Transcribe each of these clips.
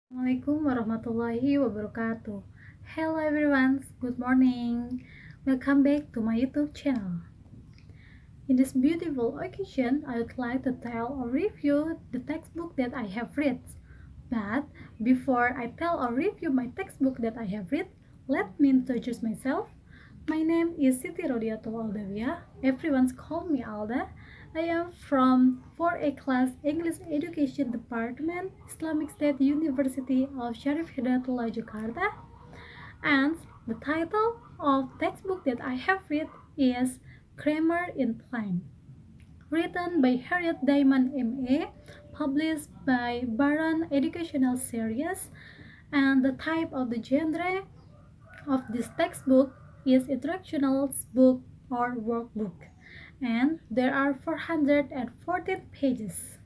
Assalamualaikum warahmatullahi wabarakatuh. Hello everyone, good morning. Welcome back to my YouTube channel. In this beautiful occasion, I would like to tell or review the textbook that I have read. But before I tell or review my textbook that I have read, let me introduce myself. My name is Siti Rodiyatul Aldhawiyah. Everyone's call me Alda. I am from 4A class English Education Department, Islamic State University of Syarif Hidayatullah, Jakarta. And the title of textbook that I have read is Grammar in Plain, written by Herriet Diamond MA, published by Barron Educational Series, and the type of the genre of this textbook is instructional book or workbook, and there are 414 pages.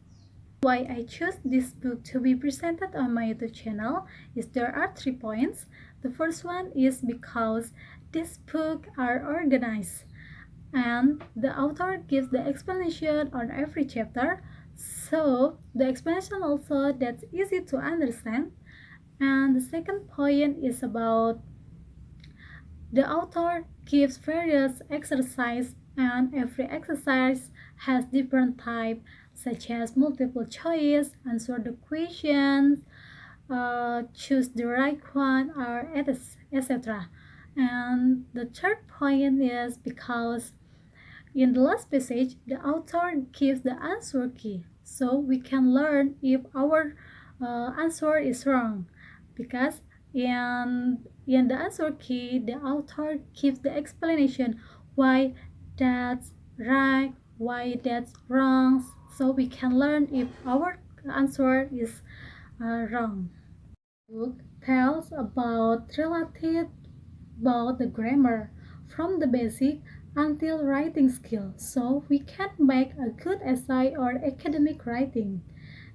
Why I choose this book to be presented on my YouTube channel is there are 3 points. The first one is because this book are organized and the author gives the explanation on every chapter, so the explanation also that's easy to understand. And the second point is about the author gives various exercises and every exercise has different type such as multiple choice, answer the questions, choose the right one, or etc. And the third point is because in the last passage, the author gives the answer key, so we can learn if our answer is wrong. Because in the answer key, the author gives the explanation why that's right, why that's wrong, so we can learn if our answer is wrong. Book tells about the grammar from the basic until writing skill, so we can make a good essay or academic writing.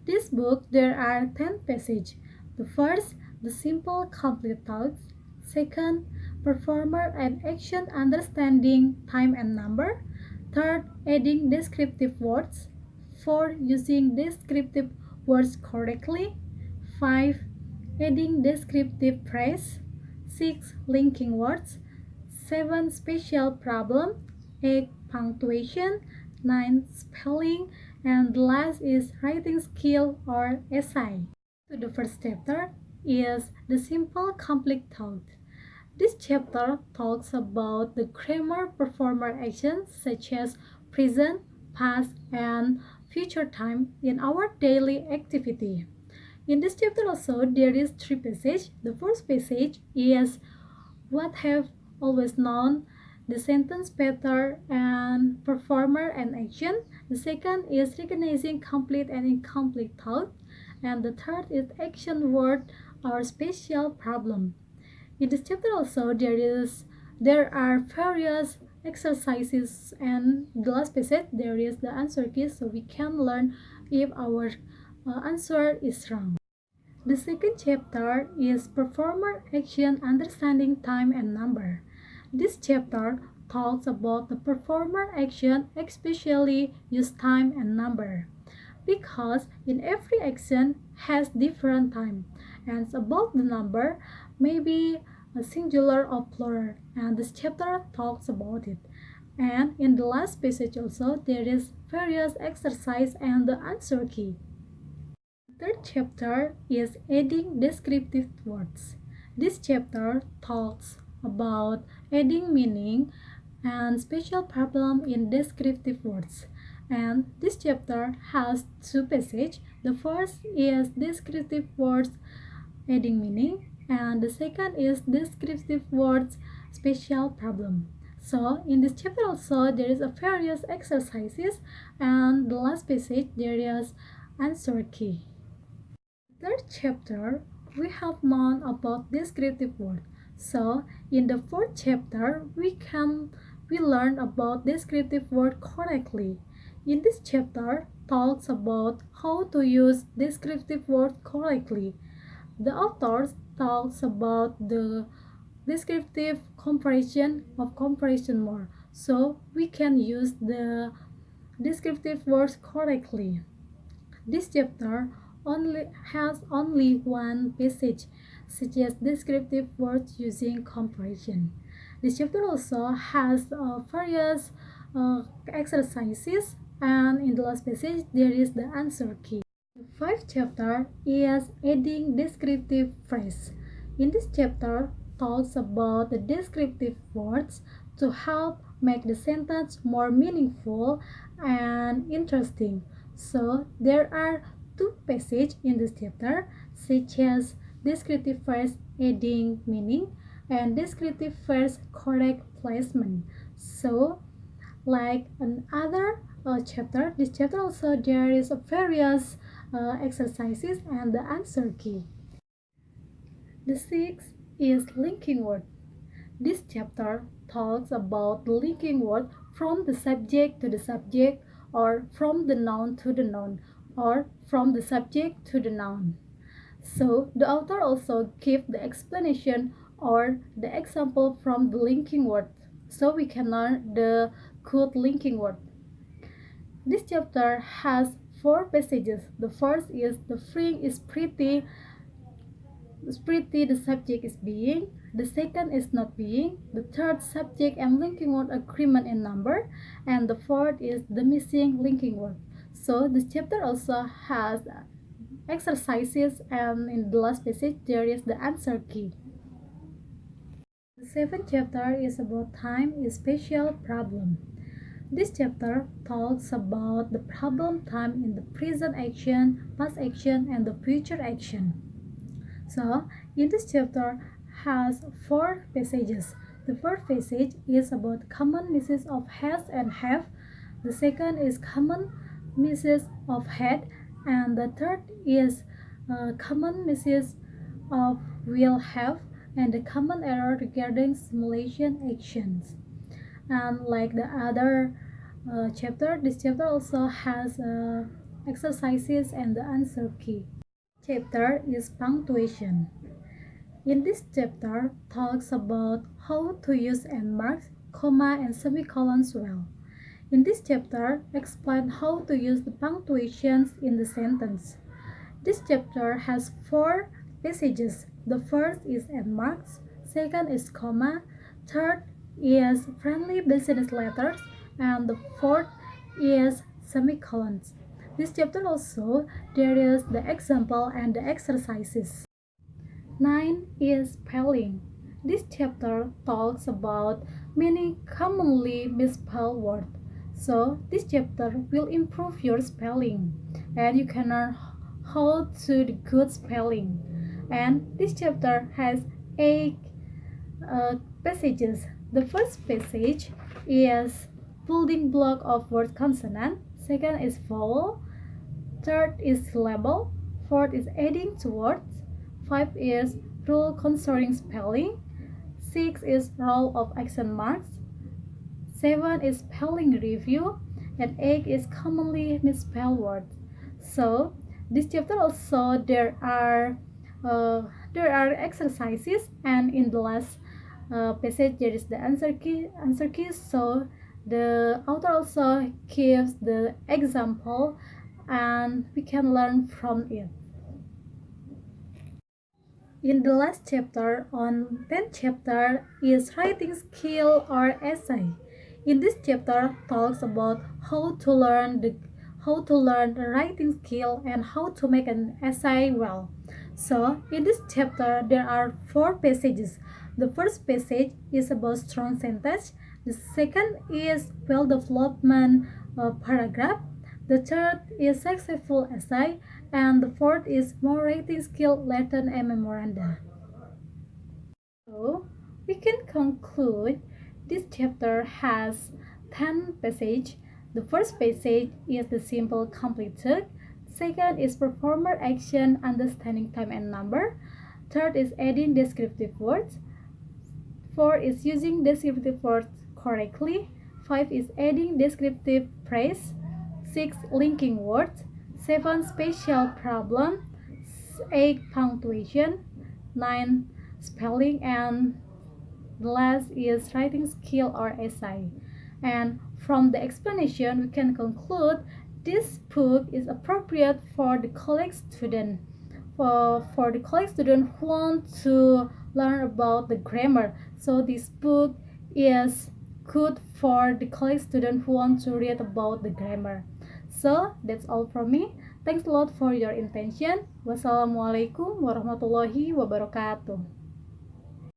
This book there are 10 passages. The first, the simple complete thoughts. Second, performer and action understanding time and number. Third, adding descriptive words. 4, using descriptive words correctly. 5, adding descriptive phrase. 6, linking words. 7, special problem. 8, punctuation. 9, spelling. And the last is writing skill or essay. So the first chapter is the simple complete thought. This chapter talks about the grammar performer actions such as present, past, and future time in our daily activity. In this chapter also there is 3 passages. The first passage is what have always known, the sentence pattern and performer and action. The second is recognizing complete and incomplete thought. And the third is action word or special problem. In this chapter also there are various exercises, and the last passage there is the answer key, so we can learn if our answer is wrong. The second chapter is performer action understanding time and number. This chapter talks about the performer action, especially use time and number, because in every action has different time, and about the number maybe a singular or plural, and this chapter talks about it. And in the last passage also there is various exercise and the answer key. Third chapter is adding descriptive words. This chapter talks about adding meaning and special problem in descriptive words. And this chapter has 2 passages. The first is descriptive words adding meaning, and the second is descriptive words special problem. So in this chapter also there is a various exercises, and the last passage there is answer key. Third chapter, we have known about descriptive word. So in the fourth chapter, we learn about descriptive word correctly. In this chapter, talks about how to use descriptive word correctly. The author talks about the descriptive comparison of comparison more, so we can use the descriptive words correctly. This chapter only one passage, such as descriptive words using comparison. This chapter also has various exercises, and in the last passage there is the answer key. The fifth chapter is adding descriptive phrase. In this chapter talks about the descriptive words to help make the sentence more meaningful and interesting. So there are two passages in this chapter, such as descriptive phrase adding meaning and descriptive phrase correct placement. So like another chapter, this chapter also there is various exercises and the answer key. The sixth is linking word. This chapter talks about the linking word from the subject to the subject, or from the noun to the noun, or from the subject to the noun. So the author also gives the explanation or the example from the linking word, so we can learn the good linking word. This chapter has four passages. The first is the friend is pretty, the subject is being. The second is not being. The third, subject and linking word agreement in number. And the fourth is the missing linking word. So this chapter also has exercises, and in the last passage there is the answer key. The seventh chapter is about time is spatial problem. This chapter talks about the problem time in the present action, past action, and the future action. So, in this chapter has four passages. The first passage is about common misses of has and have. The second is common misses of had, and the third is common misses of will have, and the common error regarding simulation actions. And like the other chapter, this chapter also has exercises and the answer key. Chapter is punctuation. In this chapter talks about how to use end marks, comma, and semicolons well. In this chapter explain how to use the punctuations in the sentence. This chapter has four passages. The first is end marks, second is comma, third is friendly business letters, and the fourth is semicolons. This chapter also there is the example and the exercises. 9 is spelling. This chapter talks about many commonly misspelled words. So this chapter will improve your spelling, and you can learn how to do good spelling. And this chapter has 8 passages. The first passage is building block of word consonant. Second is vowel. Third is syllable. Fourth is adding to words. 5 is rule concerning spelling. 6 is role of accent marks. 7 is spelling review. And 8 is commonly misspelled words. So this chapter also there are exercises, and in the last passage there is the answer key. So the author also gives the example, and we can learn from it. In the last chapter, on 10th chapter, is writing skill or essay. In this chapter talks about how to learn the writing skill and how to make an essay well. So in this chapter there are four passages. The first passage is about strong sentence. The second is well development paragraph. The third is successful essay, and the fourth is more writing skill lesson and memoranda. So we can conclude this chapter has 10 passages. The first passage is the simple completed. Second is performer action, understanding time and number. Third is adding descriptive words. 4 is using descriptive words correctly. 5 is adding descriptive phrase. 6 linking words. 7 spatial problem. 8 punctuation. 9 spelling, and the last is writing skill or essay. And from the explanation we can conclude this book is appropriate for the college student. For the college student who want to learn about the grammar. So this book is good for the college student who want to read about the grammar. So that's all from me. Thanks a lot for your attention. Wassalamualaikum warahmatullahi wabarakatuh.